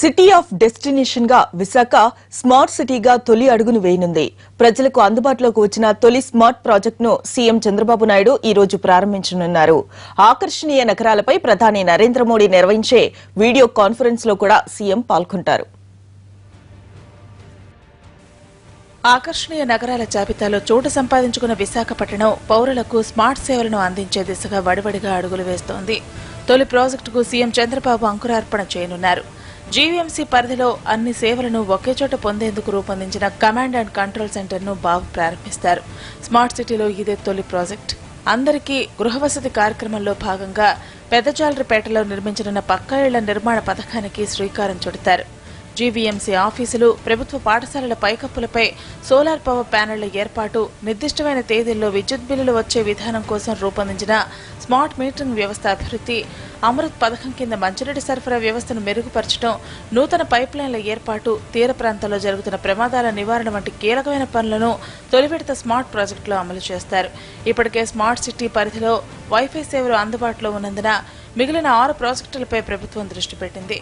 City of destination గా Visakha smart సిటీగా తొలి అడుగును వేయనుంది. ప్రజలకు అందుబాటులోకి వచ్చిన తొలి స్మార్ట్ ప్రాజెక్టును సీఎం చంద్రబాబు నాయుడు ఈ రోజు ప్రారంభించనున్నారు. ఆకర్షణీయ నగరాలపై ప్రధాని నరేంద్ర మోడీ నిర్వహించే వీడియో కాన్ఫరెన్స్ లో కూడా సీఎం పాల్గొంటారు. ఆకర్షణీయ నగరాల జాబితాలో చోటు సంపాదించుకున్న విశాఖపట్నం పౌరులకు స్మార్ట్ సేవలను అందించే దిశగా వడివడిగా అడుగులు వేస్తోంది. తొలి ప్రాజెక్టుకు సీఎం చంద్రబాబు అంకురార్పణ చేయనున్నారు. జీవీఎంసీ పరిధిలో అన్ని సేవలను ఒకే చోట పొందేందుకు రూపొందించిన కమాండ్ అండ్ కంట్రోల్ సెంటర్ను బాబు ప్రారంభిస్తారు. స్మార్ట్ సిటీలో ఇదే తొలి ప్రాజెక్ట్. అందరికీ గృహవసతి కార్యక్రమంలో భాగంగా పెద్దజాలరిపేటలో నిర్మించనున్న పక్కా ఇళ్ల నిర్మాణ పథకానికి శ్రీకారం చుడతారు. జీవీఎంసీ ఆఫీసులు, ప్రభుత్వ పాఠశాలల పైకప్పులపై సోలార్ పవర్ ప్యానెళ్ల ఏర్పాటు, నిర్దిష్టమైన తేదీల్లో విద్యుత్ బిల్లులు వచ్చే విధానం కోసం రూపొందించిన స్మార్ట్ మీటరింగ్ వ్యవస్థ అభివృద్ధి, అమృత్ పథకం కింద మంచినీటి సరఫరా వ్యవస్థను మెరుగుపరచడం, నూతన పైప్ లైన్ల ఏర్పాటు, తీర ప్రాంతాల్లో జరుగుతున్న ప్రమాదాల నివారణ వంటి కీలకమైన పనులను తొలి విడత స్మార్ట్ ప్రాజెక్టులో అమలు చేస్తారు. ఇప్పటికే స్మార్ట్ సిటీ పరిధిలో వైఫై సేవలు అందుబాటులో ఉన్నందున మిగిలిన 6 ప్రాజెక్టులపై ప్రభుత్వం దృష్టి పెట్టింది.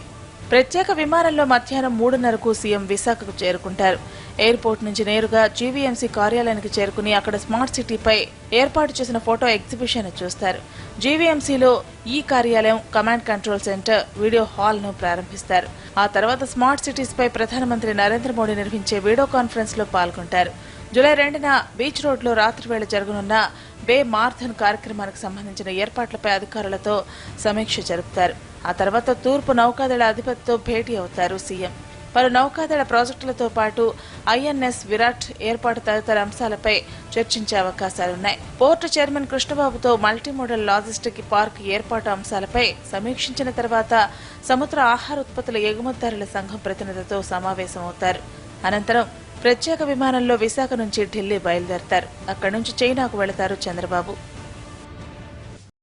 ప్రత్యేక విమానంలో మధ్యాహ్నం 3:30కు సీఎం విశాఖకు చేరుకుంటారు. ఎయిర్పోర్ట్ నుంచి నేరుగా జీవీఎంసీ కార్యాలయానికి చేరుకుని అక్కడ స్మార్ట్ సిటీపై ఏర్పాటు చేసిన ఫోటో ఎగ్జిబిషన్ చూస్తారు. జీవీఎంసీలో ఈ కార్యాలయం, command control centre, video hall ను ప్రారంభిస్తారు. ఆ తర్వాత స్మార్ట్ సిటీస్ పై ప్రధానమంత్రి నరేంద్ర మోడీ నిర్వహించే వీడియో కాన్ఫరెన్స్ లో పాల్గొంటారు. జూలై 2న బీచ్ రోడ్లో రాత్రివేళ జరగనున్న బే మార్థన్ కార్యక్రమానికి సంబంధించిన ఏర్పాట్లపై అధికారులతో సమీక్ష జరుపుతారు. ఆ తర్వాత తూర్పు నౌకాదళ అధిపతితో భేటీ అవుతారు సీఎం. పలు నౌకాదళ ప్రాజెక్టులతో పాటు ఐఎన్ఎస్ విరాట్ ఏర్పాటు తదితర అంశాలపై చర్చించే అవకాశాలున్నాయి. పోర్టు చైర్మన్ కృష్ణబాబుతో మల్టీమోడల్ లాజిస్టిక్ పార్క్ ఏర్పాటు అంశాలపై సమీక్షించిన తర్వాత సముద్ర ఆహార ఉత్పత్తుల ఎగుమతిదారుల సంఘం ప్రతినిధులతో సమావేశమవుతారు. అనంతరం ప్రత్యేక విమానంలో విశాఖ నుంచి ఢిల్లీ బయలుదేరతారు. అక్కడి నుంచి చైనాకు వెళతారు చంద్రబాబు.